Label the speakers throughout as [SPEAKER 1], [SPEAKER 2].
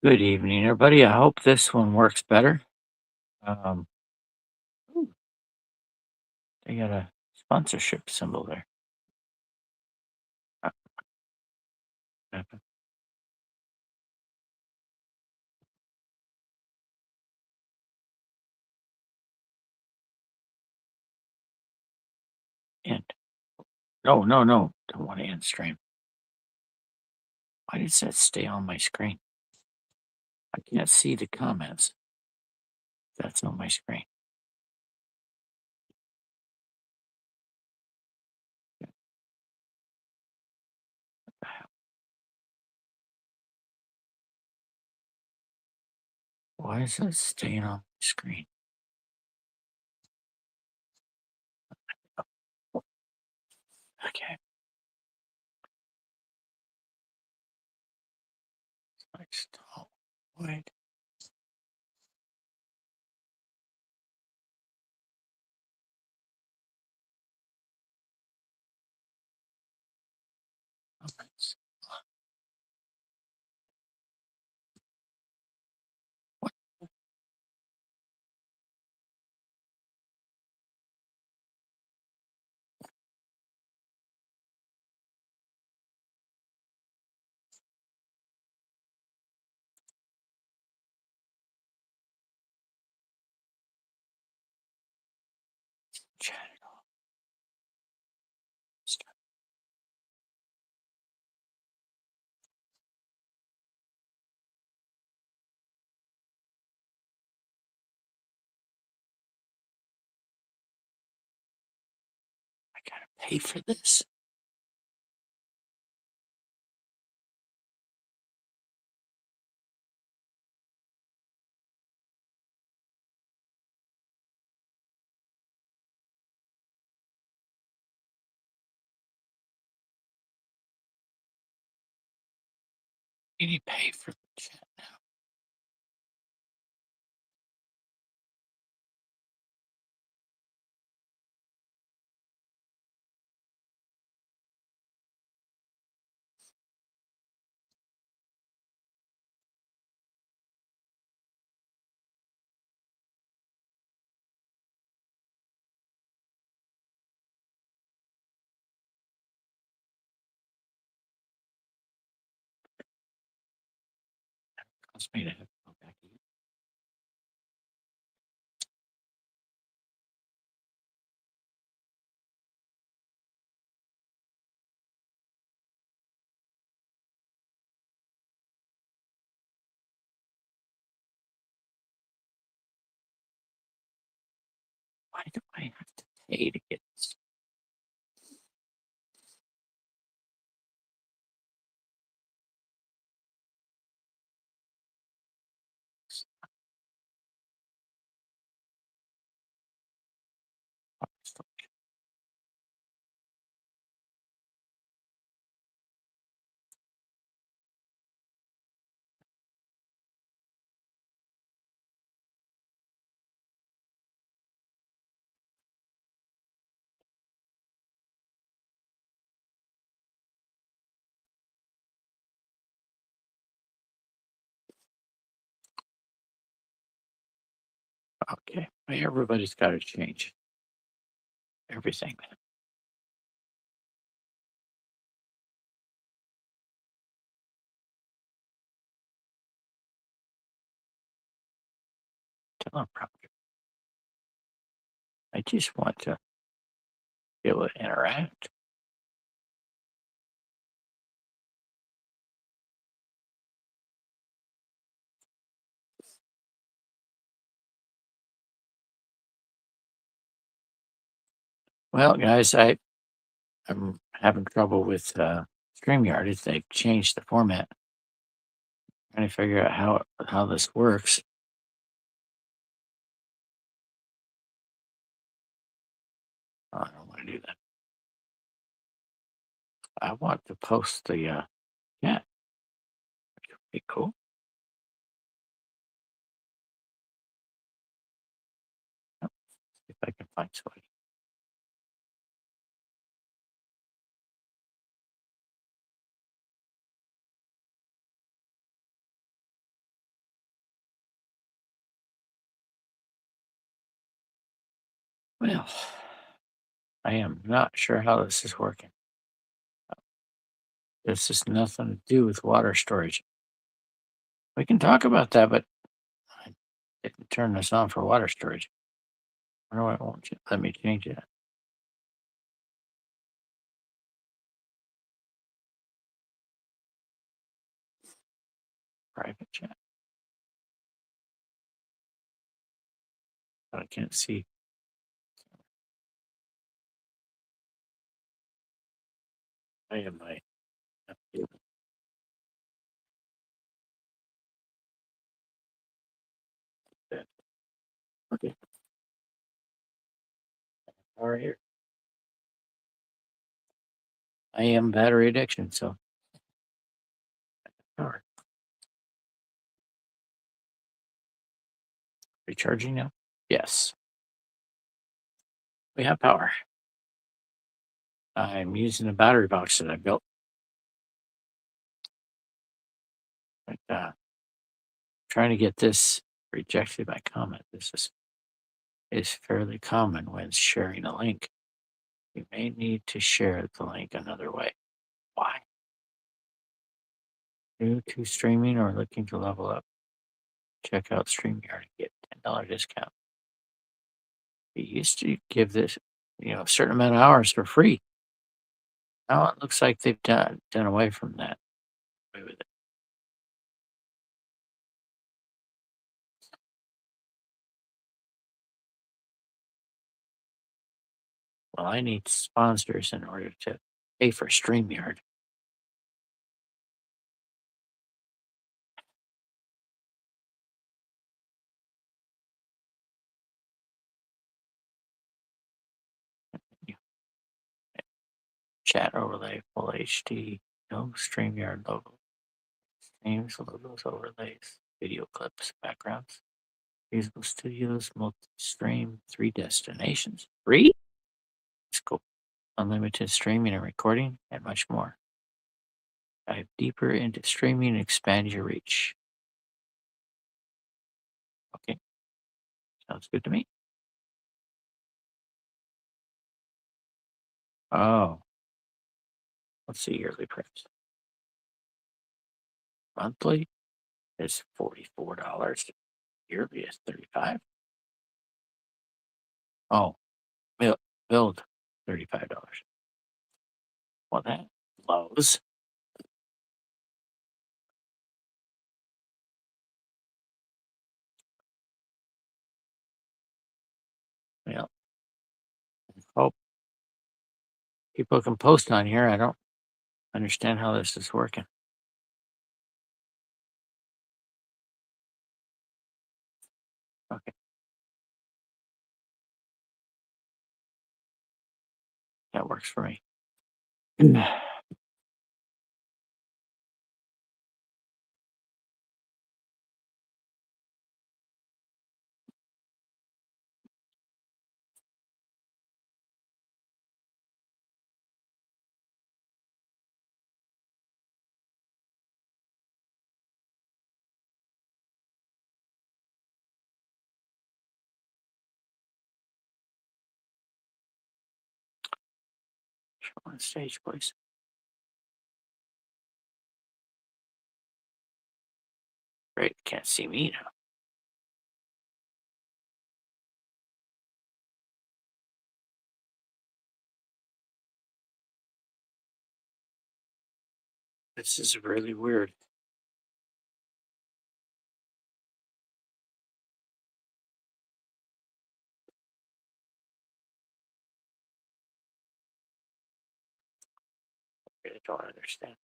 [SPEAKER 1] Good evening, everybody. I hope this one works better. Um, ooh, they got a sponsorship symbol there. Uh, uh, And no, no, no, don't want to end stream. Why does that stay on my screen? I can't see the comments. That's on my screen. Why is that staying on my screen? Okay, like stop. Wait. Comments. What? Chat it off. Stop. I gotta pay for this. You need to pay for the chat now. Cost me to have to go back again. Why do I have to pay to get this? Okay, well, everybody's got to change everything. Teleprompter. I just want to be able to interact. Well, guys, I'm having trouble with StreamYard. They've changed the format. Trying to figure out how this works. Oh, I don't want to do that. I want to post the yeah, which would be cool. Yep, if I can find somebody. Well, I am not sure how this is working. This has nothing to do with water storage. We can talk about that, but I didn't turn this on for water storage. I know it won't let me change it. Private chat. But I can't see. I have my. Okay. All right here. I am battery addiction, so power. Recharging now? Yes. We have power. I'm using a battery box that I built. But, trying to get this rejected by comment. This is fairly common when sharing a link. You may need to share the link another way. Why? New to streaming or looking to level up? Check out StreamYard and get $10 discount. We used to give this, a certain amount of hours for free. Now it looks like they've done away from that. Away with it. Well, I need sponsors in order to pay for StreamYard. Chat overlay, full HD, no StreamYard logo. Names, logos, overlays, video clips, backgrounds. Feasible Studios, multi-stream, 3 destinations. 3? That's cool. Unlimited streaming and recording, and much more. Dive deeper into streaming and expand your reach. Okay. Sounds good to me. Oh. What's the yearly price? Monthly is $44. Yearly is $35. Oh, build $35. Well, that blows. Well, hope people can post on here. I don't understand how this is working. Okay. That works for me. Show on stage, please. Great. Can't see me now. This is really weird. I really don't understand.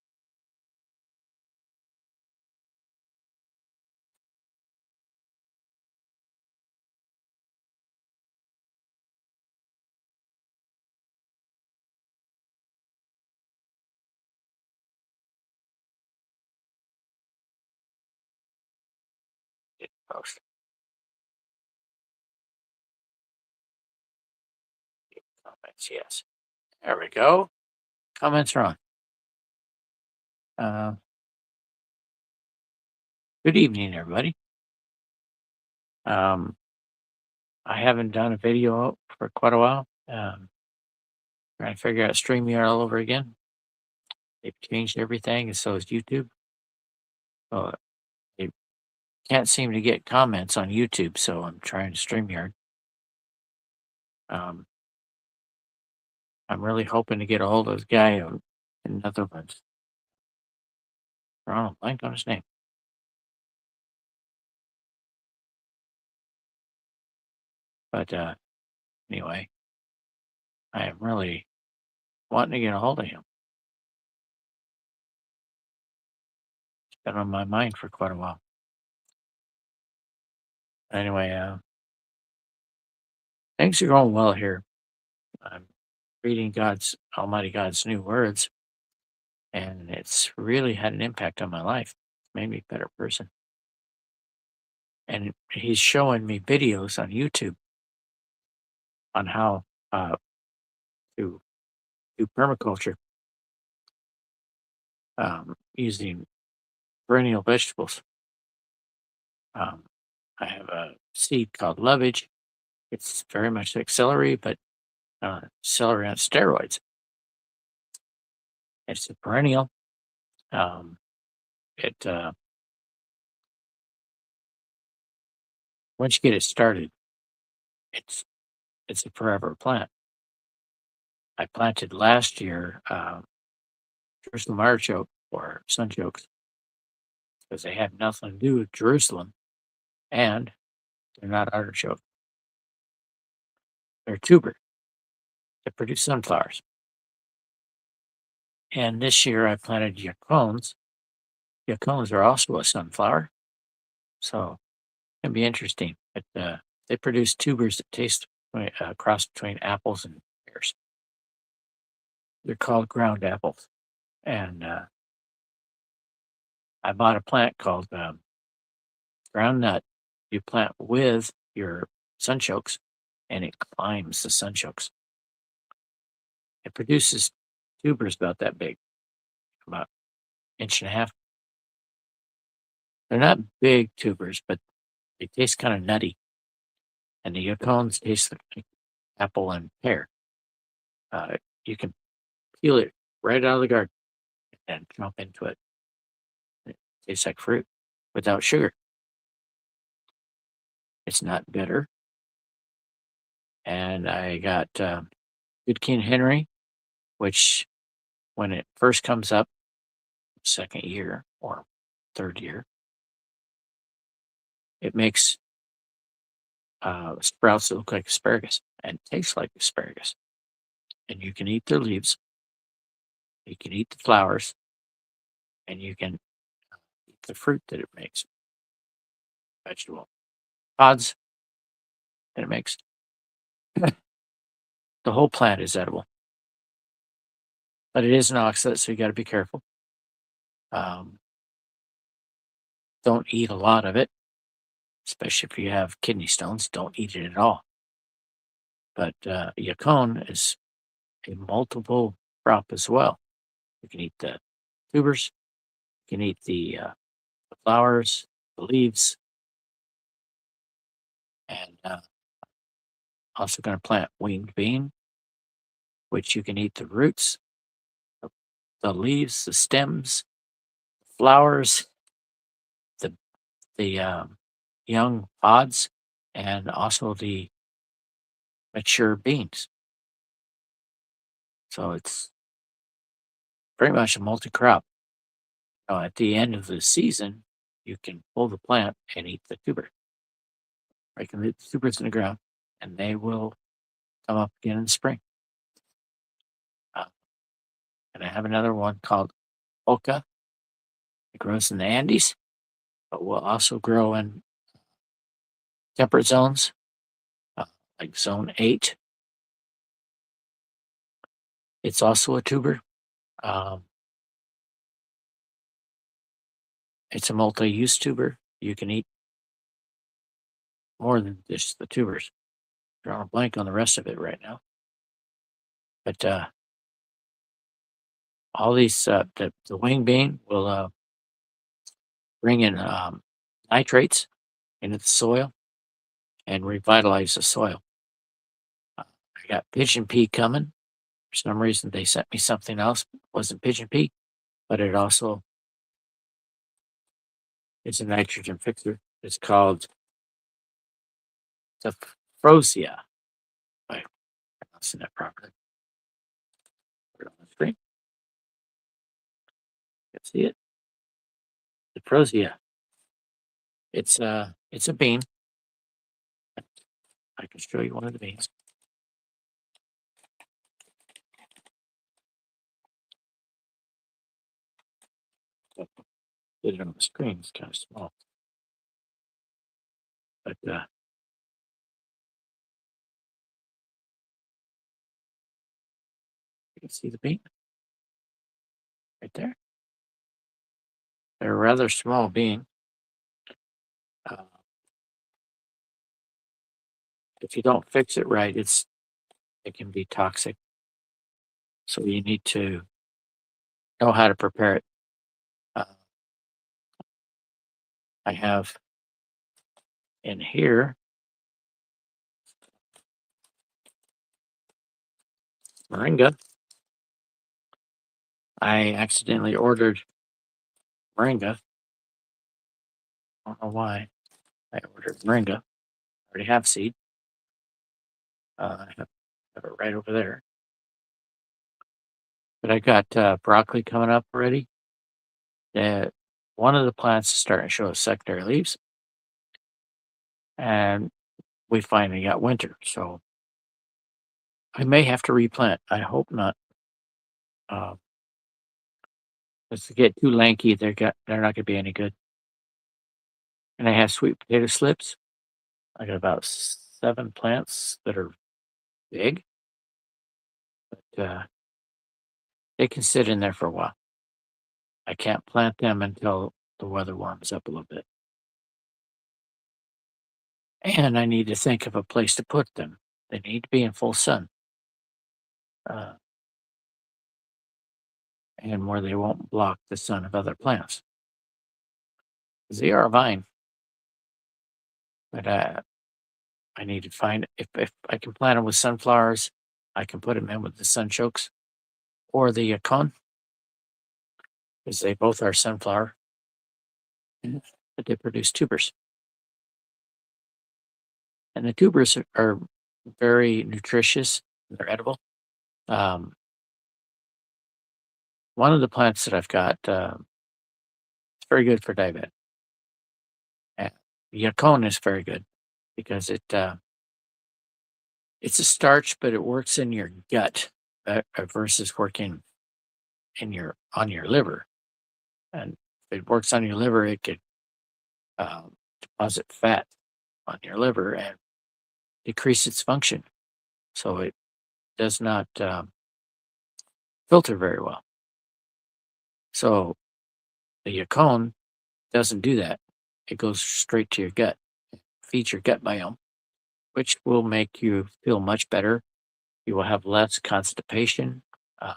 [SPEAKER 1] Didn't post. Comments, yes. There we go. Comments are on. Uh, good evening, everybody. Um, I haven't done a video for quite a while. Trying to figure out StreamYard all over again. They've changed everything, and so has YouTube. So they can't seem to get comments on YouTube, so I'm trying StreamYard. Um, I'm really hoping to get a hold of this guy in the Netherlands. Ronald, blank on his name. But anyway, I am really wanting to get a hold of him. It's been on my mind for quite a while. Anyway, things are going well here. I'm reading Almighty God's new words, and it's really had an impact on my life. Made me a better person. And he's showing me videos on YouTube on how to do permaculture using perennial vegetables. Um, I have a seed called lovage. It's very much like celery, but celery on steroids. It's a perennial. Um, it Once you get it started, it's it's a forever plant. I planted last year Jerusalem artichoke or sunchokes because they have nothing to do with Jerusalem, and they're not artichoke. They're tuber that produce sunflowers. And this year I planted yacons. Yacons are also a sunflower, so it can be interesting. But they produce tubers that taste a cross between apples and pears. They're called ground apples. And I bought a plant called ground nut. You plant with your sunchokes, and it climbs the sunchokes. It produces tubers about that big, about inch and a half. They're not big tubers, but they taste kind of nutty. And the yacons taste like apple and pear. You can peel it right out of the garden and chomp into it. It tastes like fruit without sugar. It's not bitter. And I got Good King Henry, which when it first comes up, second year or third year, it makes sprouts that look like asparagus and taste like asparagus. And you can eat their leaves, you can eat the flowers, and you can eat the fruit that it makes, vegetable pods that it makes. The whole plant is edible, but it is an oxalate, so you got to be careful. Um, don't eat a lot of it, especially if you have kidney stones. Don't eat it at all. But yacon is a multiple crop as well. You can eat the tubers, you can eat the flowers, the leaves, and also going to plant winged bean, which you can eat the roots, the, the leaves, the stems, flowers, the young pods, and also the mature beans. So it's pretty much a multi-crop. At the end of the season, you can pull the plant and eat the tuber. Or you can leave the tubers in the ground, and they will come up again in the spring. Uh, and I have another one called Oca. It grows in the Andes, but will also grow in temperate zones, uh, like zone 8. It's also a tuber. Um, it's a multi-use tuber. You can eat more than just the tubers. Drawing a blank on the rest of it right now. But all these, the wing bean will bring in nitrates into the soil, and revitalize the soil. I got pigeon pea coming. For some reason, they sent me something else. It wasn't pigeon pea, but it also is a nitrogen fixer. It's called the Frosia. If I'm pronouncing that properly. Put it on the screen. You can see it. The Frosia. It's a bean. I can show you one of the beans. Get it on the screen. It's kind of small, but you can see the bean right there. They're a rather small bean. Uh, if you don't fix it right, it can be toxic. So you need to know how to prepare it. Uh, I have in here moringa. I accidentally ordered moringa. I don't know why I ordered moringa. I already have seed. I have it right over there. But I got broccoli coming up already. That one of the plants is starting to show secondary leaves, and we finally got winter. So I may have to replant. I hope not. Uh, if they get too lanky, they're not going to be any good. And I have sweet potato slips. I got about 7 plants that are big, but they can sit in there for a while. I can't plant them until the weather warms up a little bit. And I need to think of a place to put them. They need to be in full sun, uh, and where they won't block the sun of other plants. 'Cause they are a vine, but I need to find if I can plant them with sunflowers, I can put them in with the sunchokes or the cone, because they both are sunflower, and but they produce tubers. And the tubers are very nutritious. They're edible. Um, one of the plants that I've got, it's very good for diabetes. And yacon is very good because it's a starch, but it works in your gut versus working in your on your liver. And if it works on your liver, it could deposit fat on your liver and decrease its function. So it does not filter very well. So the yacon doesn't do that. It goes straight to your gut, feeds your gut biome, which will make you feel much better. You will have less constipation, uh,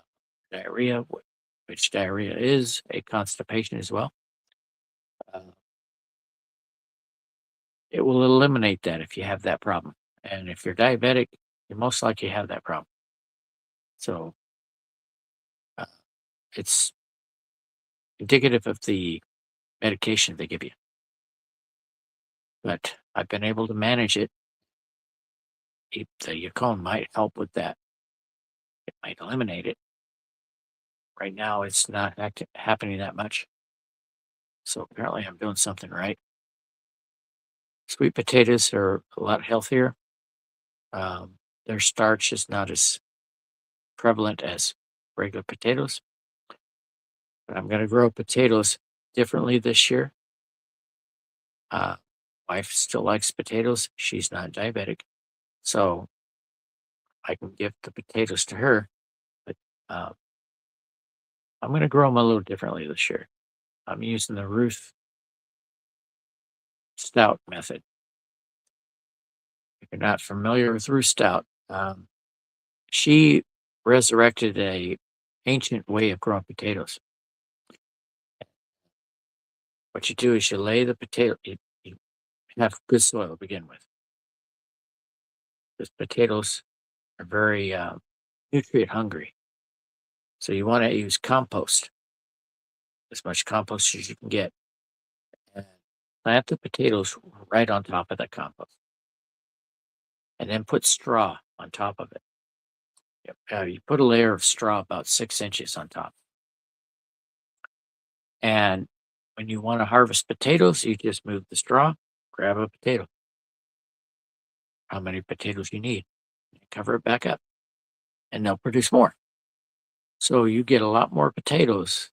[SPEAKER 1] diarrhea, which diarrhea is a constipation as well. Uh, it will eliminate that if you have that problem. And if you're diabetic, you most likely have that problem. So uh, it's indicative of the medication they give you. But I've been able to manage it. The Yacon might help with that. It might eliminate it. Right now, it's not happening that much. So apparently, I'm doing something right. Sweet potatoes are a lot healthier. Their starch is not as prevalent as regular potatoes. But I'm going to grow potatoes differently this year. Uh, wife still likes potatoes. She's not diabetic. So I can give the potatoes to her. But uh, I'm going to grow them a little differently this year. I'm using the Ruth Stout method. If you're not familiar with Ruth Stout, she resurrected a ancient way of growing potatoes. What you do is you lay the potato, you have good soil to begin with. because potatoes are very nutrient hungry. So you want to use compost, as much compost as you can get, and plant the potatoes right on top of that compost, and then put straw on top of it. Yep. You put a layer of straw about 6 inches on top. And when you want to harvest potatoes, you just move the straw, grab a potato, how many potatoes you need, and cover it back up, and they'll produce more. So you get a lot more potatoes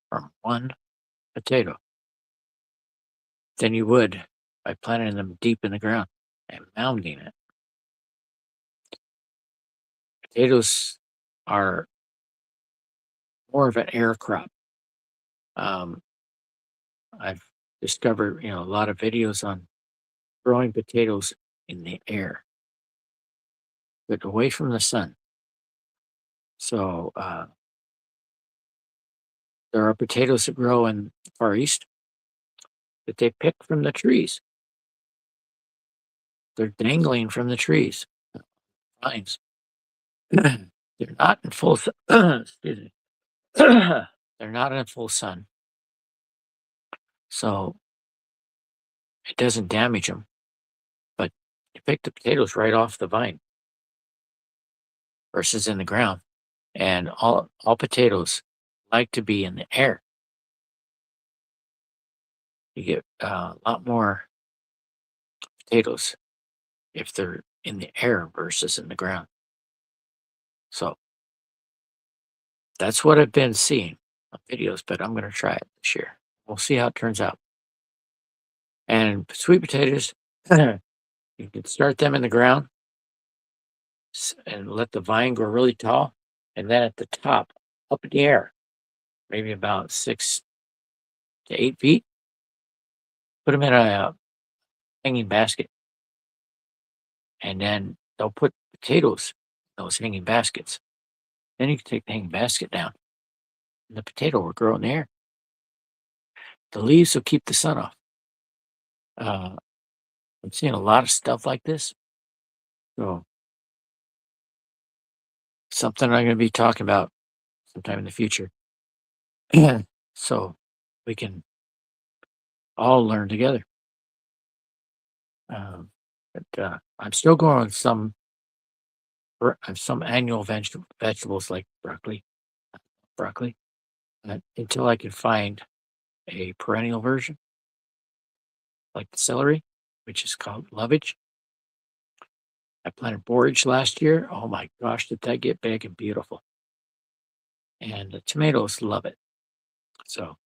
[SPEAKER 1] from one potato than you would by planting them deep in the ground and mounding it. Potatoes are more of an air crop. Um, I've discovered, a lot of videos on growing potatoes in the air, but away from the sun. So there are potatoes that grow in the Far East that they pick from the trees. They're dangling from the trees, vines. They're not in full sun. Excuse me. They're not in full sun, so it doesn't damage them. But you pick the potatoes right off the vine versus in the ground, and all potatoes like to be in the air. You get a lot more potatoes if they're in the air versus in the ground. So that's what I've been seeing on videos, but I'm going to try it this year. We'll see how it turns out. And sweet potatoes, you can start them in the ground and let the vine grow really tall. And then at the top, up in the air, maybe about 6 to 8 feet, put them in a hanging basket. And then they'll put potatoes in those hanging baskets. Then you can take the hanging basket down, and the potato will grow in the air. The leaves will keep the sun off. Uh, I'm seeing a lot of stuff like this. So something I'm going to be talking about sometime in the future. So we can all learn together. But I'm still growing some annual vegetables like broccoli, until I can find a perennial version like the celery, which is called lovage. I planted borage last year. Oh my gosh, did that get big and beautiful? And the tomatoes love it. So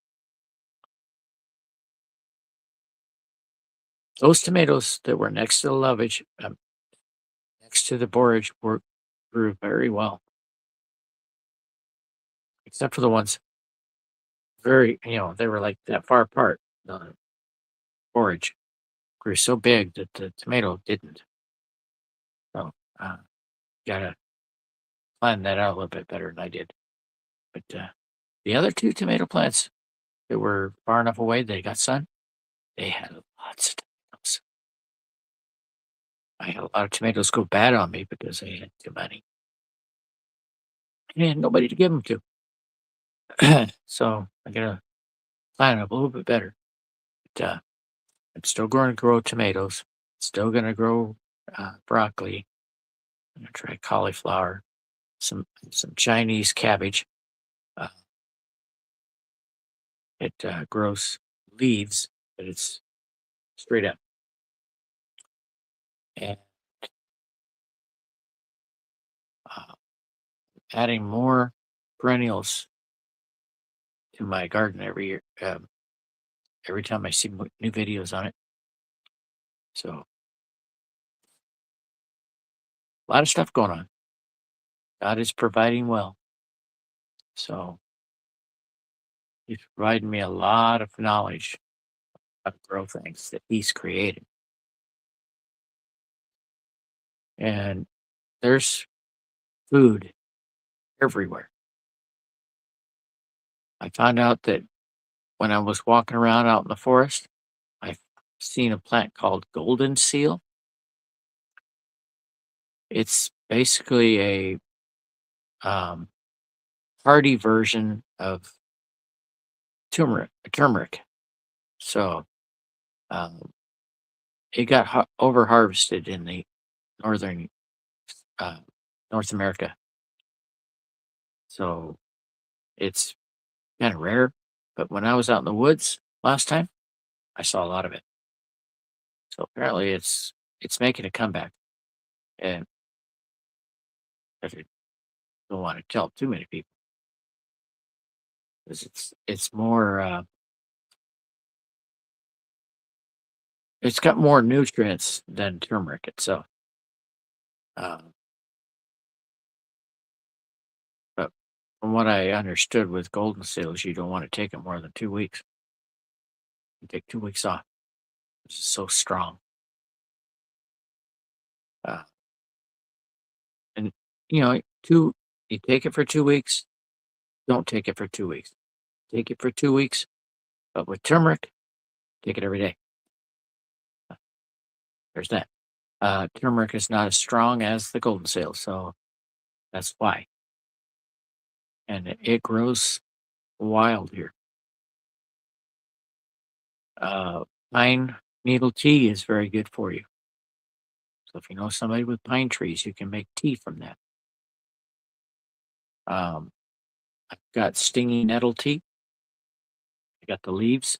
[SPEAKER 1] those tomatoes that were next to the lovage, next to the borage, grew very well, except for the ones they were like that far apart. The borage grew so big that the tomato didn't. So gotta plan that out a little bit better than I did. But the other two tomato plants that were far enough away they got sun, they had lots of tomatoes. I had a lot of tomatoes go bad on me because I had too many. And I had nobody to give them to. So I gotta plan it a little bit better. But I'm still going to grow tomatoes. Still gonna grow broccoli. I'm gonna try cauliflower, some Chinese cabbage. Uh, it grows leaves, but it's straight up. And uh, adding more perennials to my garden every year. Every time I see new videos on it. So a lot of stuff going on. God is providing well. So He's providing me a lot of knowledge how to grow things that He's created. And there's food everywhere. I found out that when I was walking around out in the forest, I've seen a plant called golden seal. It's basically a um, hearty version of turmeric. So um, it got over harvested in the northern uh, North America, so it's kind of rare. But when I was out in the woods last time, I saw a lot of it. So apparently, it's making a comeback, and I don't want to tell too many people because it's more it's got more nutrients than turmeric itself. Um, but from what I understood with golden seals, you don't want to take it more than 2 weeks. You take 2 weeks off. It's so strong. Uh, and two you take it for 2 weeks. Don't take it for 2 weeks. Take it for 2 weeks. But with turmeric, take it every day. There's that. Turmeric is not as strong as the golden seal, so that's why. And it grows wild here. Uh, Pine needle tea is very good for you. So if you know somebody with pine trees, you can make tea from that. Um, I've got stinging nettle tea. I got the leaves.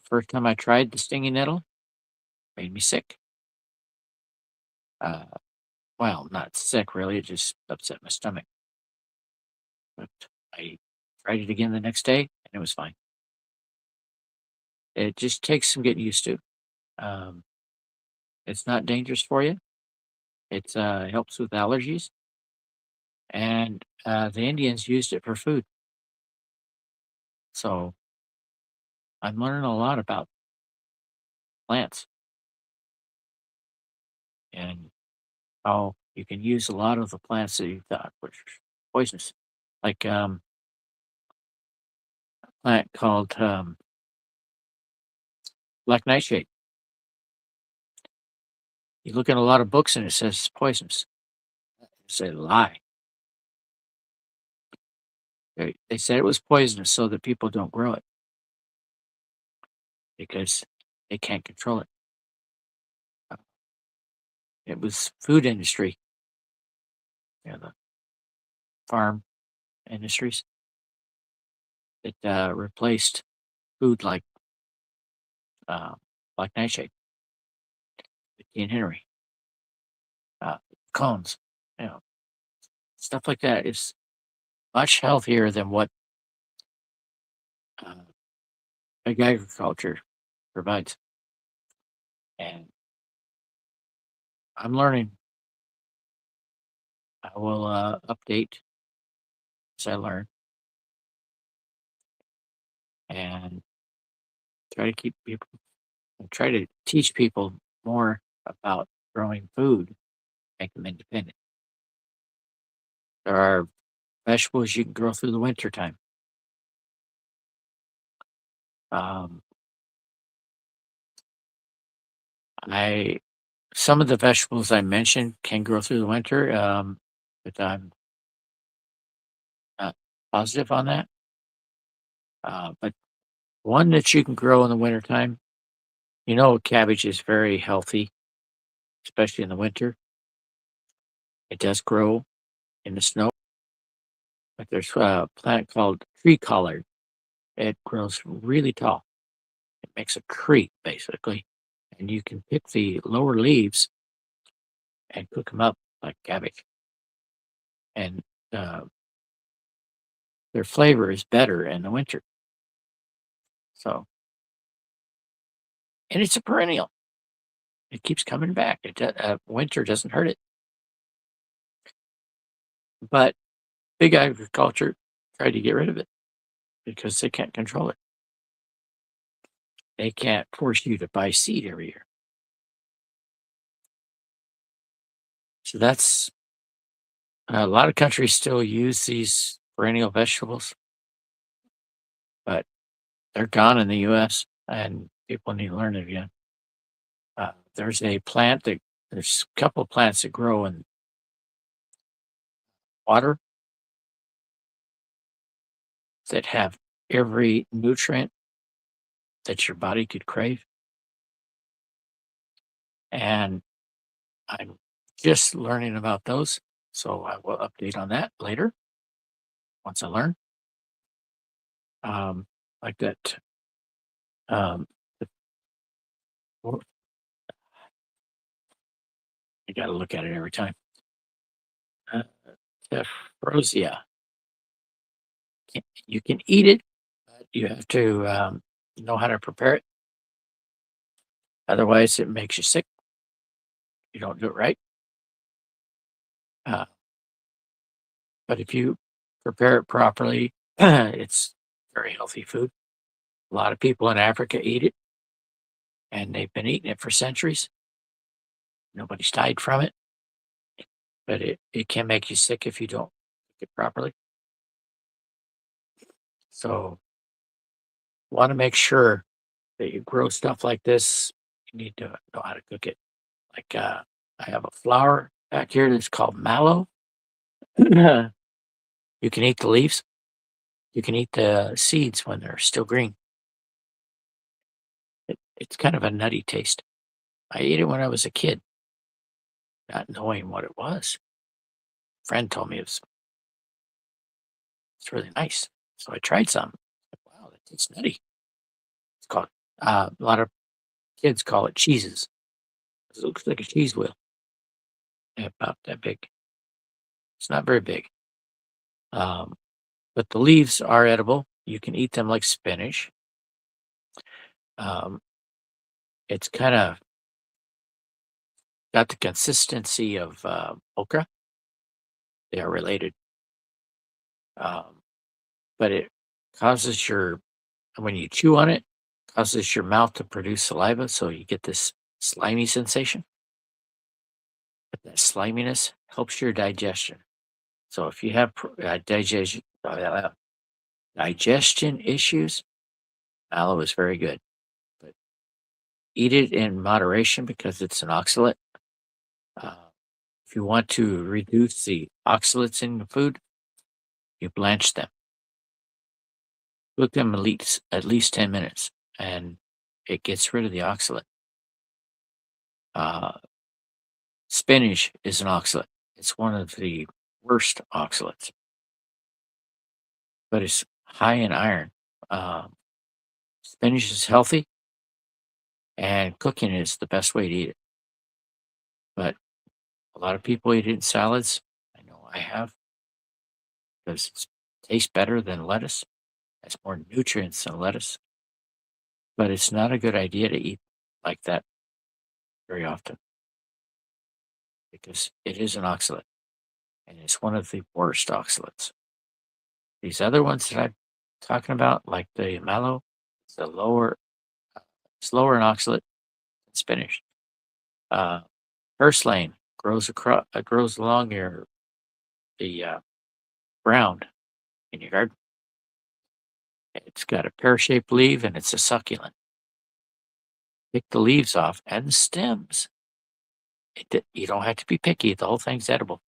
[SPEAKER 1] First time I tried the stinging nettle, made me sick. Uh, well, not sick really. It just upset my stomach. But I tried it again the next day, and it was fine. It just takes some getting used to. Um, it's not dangerous for you. It helps with allergies, and the Indians used it for food. So I'm learning a lot about plants and how you can use a lot of the plants that you've got, which are poisonous. Like a plant called black nightshade. You look at a lot of books and it says it's poisonous. It's a lie. They said it was poisonous so that people don't grow it because they can't control it. Uh, It was food industry, the farm industries that replaced food like uh, black nightshade, and Henry, uh, cones, you know, stuff like that is much healthier than what uh, big agriculture provides. And I'm learning. I will update as I learn and try to keep people, try to teach people more about growing food, make them independent. There are vegetables you can grow through the winter time. Um, I Some of the vegetables I mentioned can grow through the winter, but I'm not positive on that. But one that you can grow in the wintertime, cabbage is very healthy, especially in the winter. It does grow in the snow, but there's a plant called tree collard. It grows really tall. It makes a creep, basically, and you can pick the lower leaves and cook them up like cabbage. And uh, their flavor is better in the winter. So, and it's a perennial. It keeps coming back. Winter doesn't hurt it. But big agriculture tried to get rid of it because they can't control it. They can't force you to buy seed every year. So that's a lot of countries still use these perennial vegetables, but they're gone in the U.S. and people need to learn it again. There's a plant that There's a couple of plants that grow in water that have every nutrient that your body could crave. And I'm just learning about those. So I will update on that later once I learn. Um, like that. Um, the- well, you got to look at it every time. Uh, Tephrosia. You can eat it, but you have to know how to prepare it. Otherwise, it makes you sick. You don't do it right. Uh, but if you prepare it properly, it's very healthy food. A lot of people in Africa eat it, and they've been eating it for centuries. Nobody's died from it, but it can make you sick if you don't cook it properly. So, want to make sure that you grow stuff like this. You need to know how to cook it. Like I have a flower back here that's called mallow. You can eat the leaves. You can eat the seeds when they're still green. It's kind of a nutty taste. I ate it when I was a kid, not knowing what it was. Friend told me it's really nice. So I tried some. Wow, that tastes nutty. It's called a lot of kids call it cheeses. It looks like a cheese wheel. Yeah, about that big. It's not very big. Um, but the leaves are edible. You can eat them like spinach. Um, it's kind of got the consistency of okra. They are related, um, but it causes your when you chew on it, causes your mouth to produce saliva, so you get this slimy sensation. But that sliminess helps your digestion. So if you have digestion issues, aloe is very good. But eat it in moderation because it's an oxalate. Uh, if you want to reduce the oxalates in the food, you blanch them. Cook them at least 10 minutes, and it gets rid of the oxalate. Uh, Spinach is an oxalate. It's one of the worst oxalates, but it's high in iron. Um, Spinach is healthy, and cooking is the best way to eat it. But a lot of people eat it in salads. I know I have because it tastes better than lettuce. Has more nutrients than lettuce, but it's not a good idea to eat like that very often because it is an oxalate, and it's one of the worst oxalates. These other ones that I'm talking about, like the mallow, it's a lower, it's lower in oxalate than spinach. Uh, Purslane grows along the ground in your garden. It's got a pear-shaped leaf and it's a succulent. Pick the leaves off and the stems. You don't have to be picky. The whole thing's edible.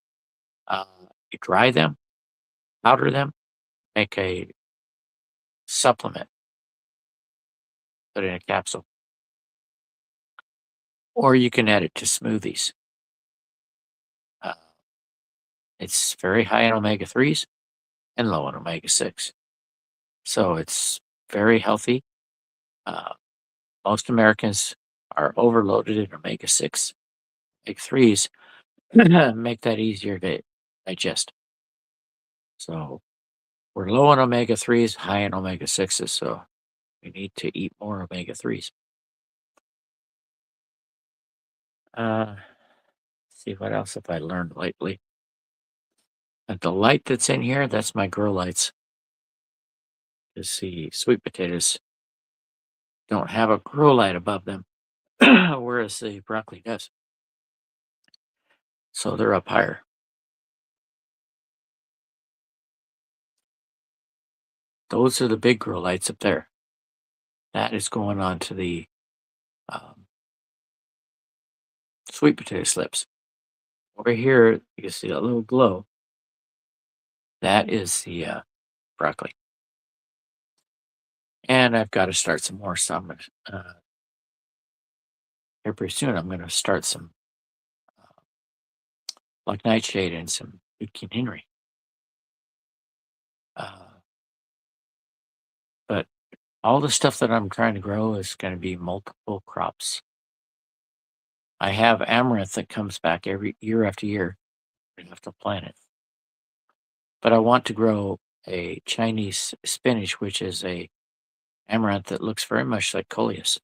[SPEAKER 1] Uh, you dry them, powder them, make a supplement, put it in a capsule, or you can add it to smoothies. Uh, it's very high in omega 3s and low in omega 6. So it's very healthy. Uh, Most Americans are overloaded in omega 6. Omega 3s make that easier to digest. So we're low on omega 3s, high in omega 6s. So we need to eat more omega 3s. Uh, see what else have I learned lately. And the light that's in here, that's my grow lights. You see, sweet potatoes don't have a grow light above them, whereas the broccoli does. So they're up higher. Those are the big grow lights up there. That is going on to the um, sweet potato slips. Over here, you can see a little glow. That is the broccoli. And I've got to start some more. So I'm gonna, here pretty soon, I'm going to start some black nightshade and some Lutein Henry. Uh, but all the stuff that I'm trying to grow is going to be multiple crops. I have amaranth that comes back every year after year. I have to plant it. But I want to grow a Chinese spinach, which is a amaranth that looks very much like coleus.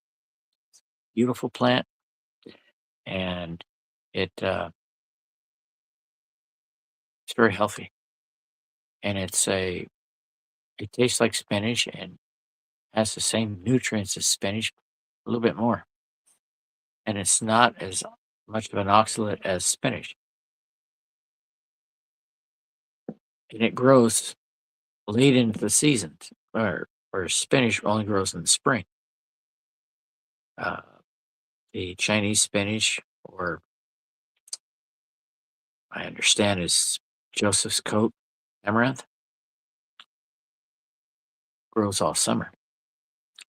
[SPEAKER 1] Beautiful plant, and it's very healthy, and it tastes like spinach and has the same nutrients as spinach, a little bit more, and it's not as much of an oxalate as spinach, and it grows late into the season, where spinach only grows in the spring. Uh, the Chinese spinach, or I understand is Joseph's coat amaranth, grows all summer,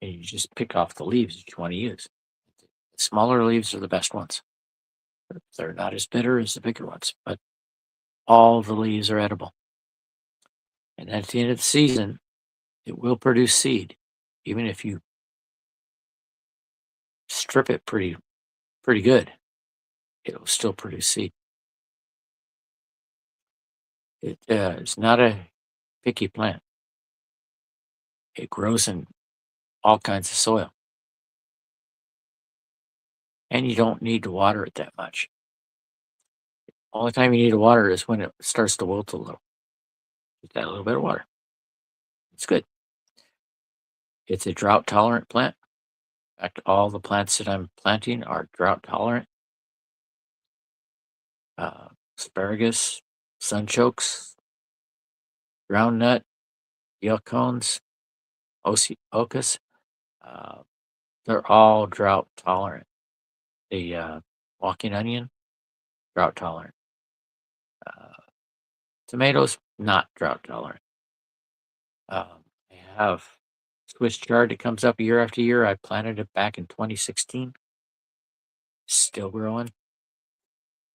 [SPEAKER 1] and you just pick off the leaves that you want to use. The smaller leaves are the best ones. They're not as bitter as the bigger ones, but all the leaves are edible. And at the end of the season, it will produce seed, even if you strip it pretty good. It will still produce seed. It's not a picky plant. It grows in all kinds of soil, and you don't need to water it that much. Only time you need to water is when it starts to wilt a little. Just add a little bit of water. It's good. It's a drought tolerant plant. In fact, all the plants that I'm planting are drought tolerant. Uh, Asparagus, sunchokes, groundnut, yucca cones, ocus. Uh, they're all drought tolerant. The walking onion, drought tolerant. Uh, Tomatoes, not drought tolerant. I have Swiss chard that comes up year after year. I planted it back in 2016. Still growing.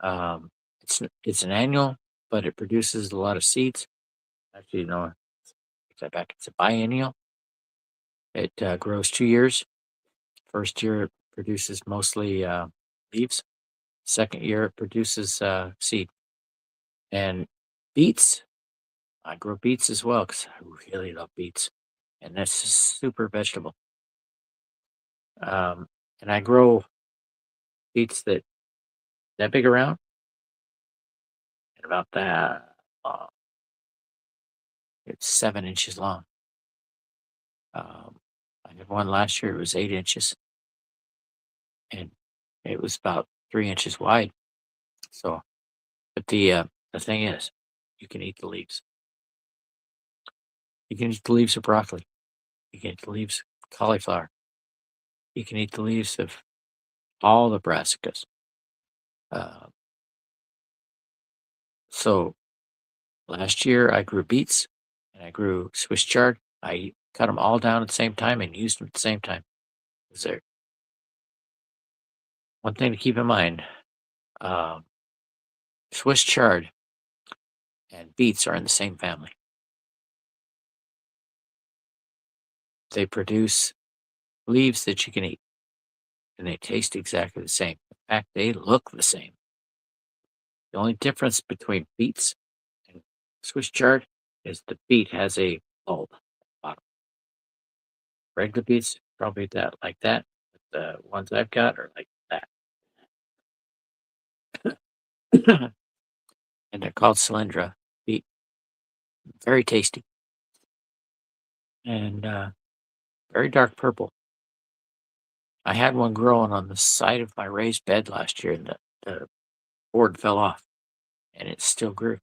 [SPEAKER 1] It's an annual, but it produces a lot of seeds. Actually, no, take that back. It's a biennial. It grows 2 years. First year, it produces mostly leaves. Second year, it produces seed. And beets, I grow beets as well because I really love beets. And that's a super vegetable. Um, and I grow beets that big around and about that. It's 7 inches long. I had one last year. It was 8 inches, and it was about 3 inches wide. So, but the thing is, you can eat the leaves. You can eat the leaves of broccoli. You can eat the leaves of cauliflower. You can eat the leaves of all the brassicas. Uh, so last year I grew beets and I grew Swiss chard. I cut them all down at the same time and used them at the same time. Is there one thing to keep in mind? Um, Swiss chard and beets are in the same family. They produce leaves that you can eat, and they taste exactly the same. In fact, they look the same. The only difference between beets and Swiss chard is the beet has a bulb at the bottom. Regular beets probably that like that, but the ones I've got are like that. And they're called Cylindra beet. Very tasty and very dark purple. I had one growing on the side of my raised bed last year, and the board fell off, and it still grew.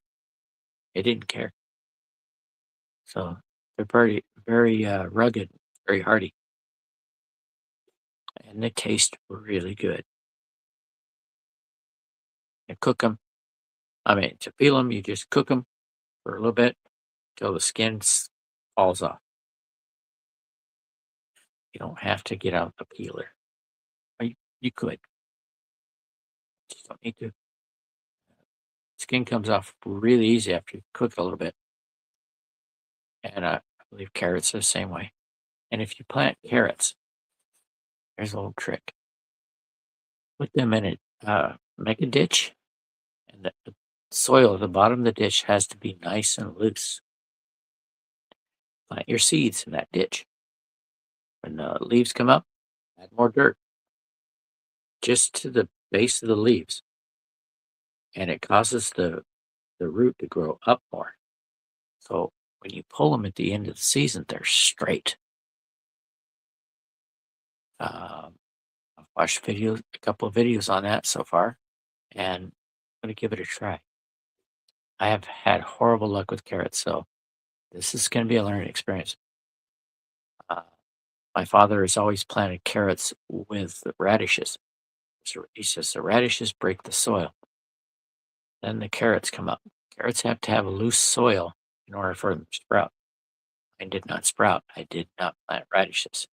[SPEAKER 1] It didn't care. So they're very rugged, very hardy, and they taste really good. You cook them. I mean, to peel them, you just cook them for a little bit till the falls off. You don't have to get out the peeler. Or you could, just don't need to. Skin comes off really easy after you cook it a little bit, and I believe carrots are the same way. And if you plant carrots, there's a little trick. Put them in it. Make a ditch, and the soil at the bottom of the ditch has to be nice and loose. Plant your seeds in that ditch. When the leaves come up, add more dirt just to the base of the leaves, and it causes the root to grow up more. So when you pull them at the end of the season, they're straight. Um, I've watched a couple of videos on that so far, and I'm gonna give it a try. I have had horrible luck with carrots, so this is gonna be a learning experience. Uh, my father has always planted carrots with radishes. So he says the radishes break the soil, then the carrots come up. Carrots have to have a loose soil in order for them to sprout. I did not sprout. I did not plant radishes.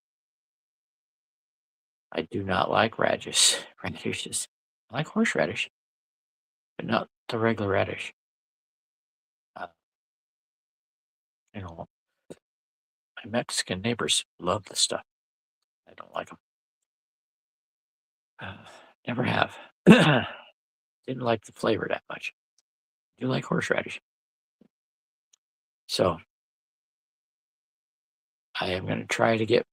[SPEAKER 1] I do not like radishes. I like horseradish, but not the regular radish. Uh, you know, my Mexican neighbors love the stuff. I don't like them. Uh, Never have. Didn't like the flavor that much. Do like horseradish. So I am going to try to get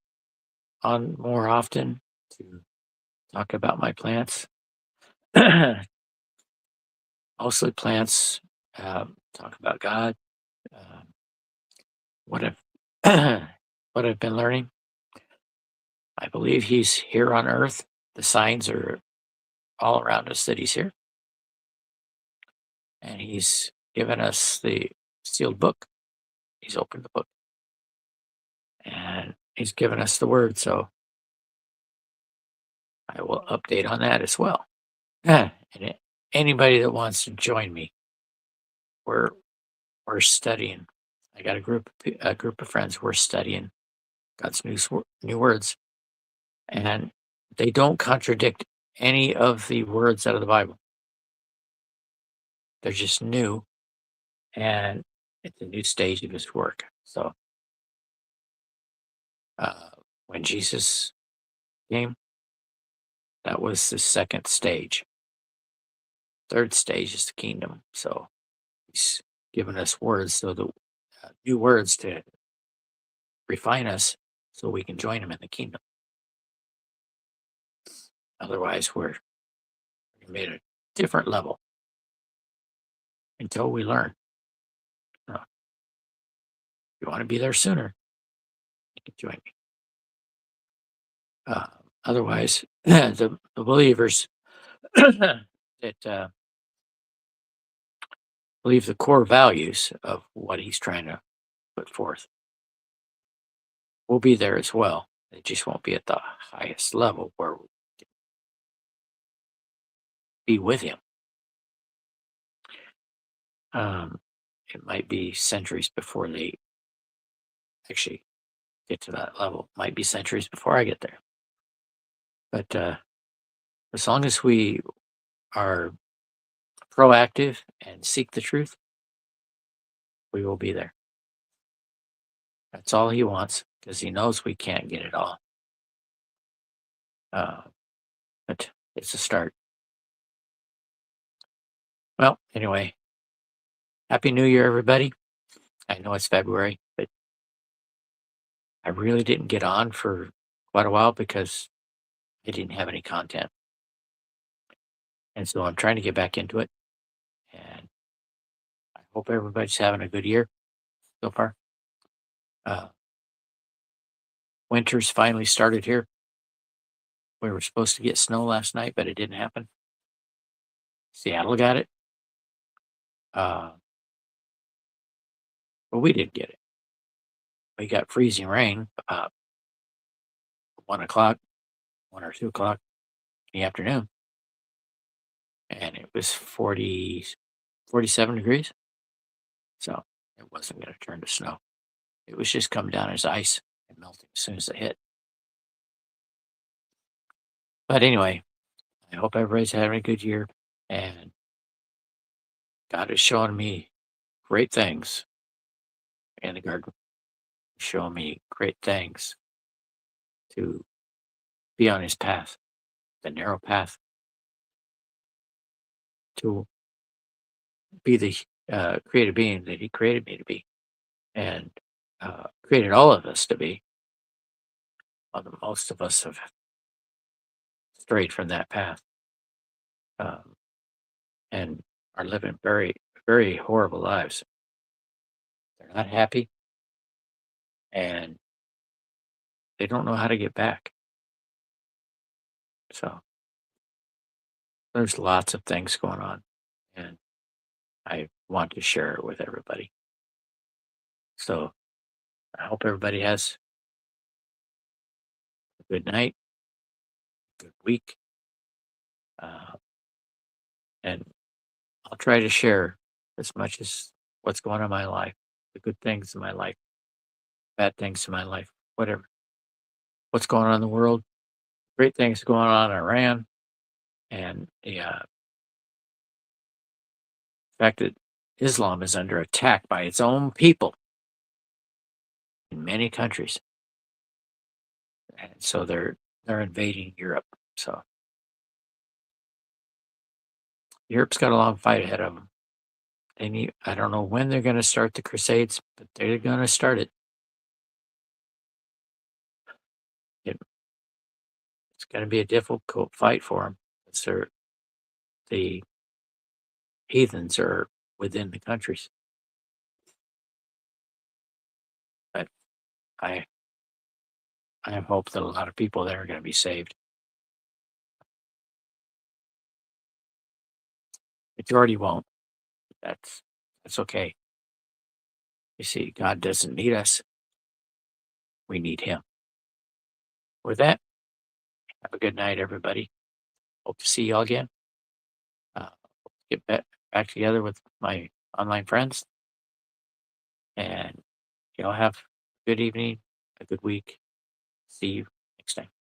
[SPEAKER 1] on more often to talk about my plants. Mostly plants. Talk about God. Um, what I've what I've been learning. I believe He's here on Earth. The signs are all around us that He's here, and He's given us the sealed book. He's opened the book, and He's given us the Word. So I will update on that as well. And anybody that wants to join me, we're we're studying. I got a group of friends. We're studying God's new words, and they don't contradict any of the words out of the Bible. They're just new, and it's a new stage of His work. So uh, when Jesus came, that was the second stage. Third stage is the kingdom. So He's given us words, so the new words to refine us, so we can join Him in the kingdom. Otherwise, we're made a different level until we learn. If you want to be there sooner, you can join me. Uh, Otherwise, the believers that believe the core values of what He's trying to put forth will be there as well. They just won't be at the highest level where we can be with Him. Um, it might be centuries before they actually get to that level. Might be centuries before I get there. But as long as we are proactive and seek the truth, we will be there. That's all He wants because He knows we can't get it all. Uh, but it's a start. Well, anyway, Happy New Year, everybody. I know it's February, but I really didn't get on for quite a while because I didn't have any content. And so I'm trying to get back into it. And I hope everybody's having a good year so far. Uh, Winter's finally started here. We were supposed to get snow last night, but it didn't happen. Seattle got it. Uh, but we didn't get it. We got freezing rain about 1 o'clock, 1 or 2 o'clock in the afternoon. and it was 47 degrees. So it wasn't going to turn to snow. It was just coming down as ice and melting as soon as it hit. But anyway, I hope everybody's having a good year, and God is showing me great things in the garden, showing me great things to be on his path, the narrow path, to be the creative being that he created me to be, and created all of us to be. Although most of us have strayed from that path, um, and are living very, very horrible lives. They're not happy, and they don't know how to get back. So there's lots of things going on, and I want to share it with everybody. So I hope everybody has a good night, good week, uh, and I'll try to share as much as what's going on in my life, the good things in my life, bad things in my life, whatever. What's going on in the world, great things going on in Iran, and the fact that Islam is under attack by its own people in many countries, and so they're invading Europe. So Europe's got a long fight ahead of them. They need. I don't know when they're going to start the Crusades, but they're going to start it. It it's going to be a difficult fight for them. The heathens are within the countries, but I I hope that a lot of people there are going to be saved. Majority won't. That's that's okay. You see, God doesn't need us. We need Him. With that, have a good night, everybody. Hope to see y'all again. Uh, get back together with my online friends, and y'all have a good evening, a good week. See you next time.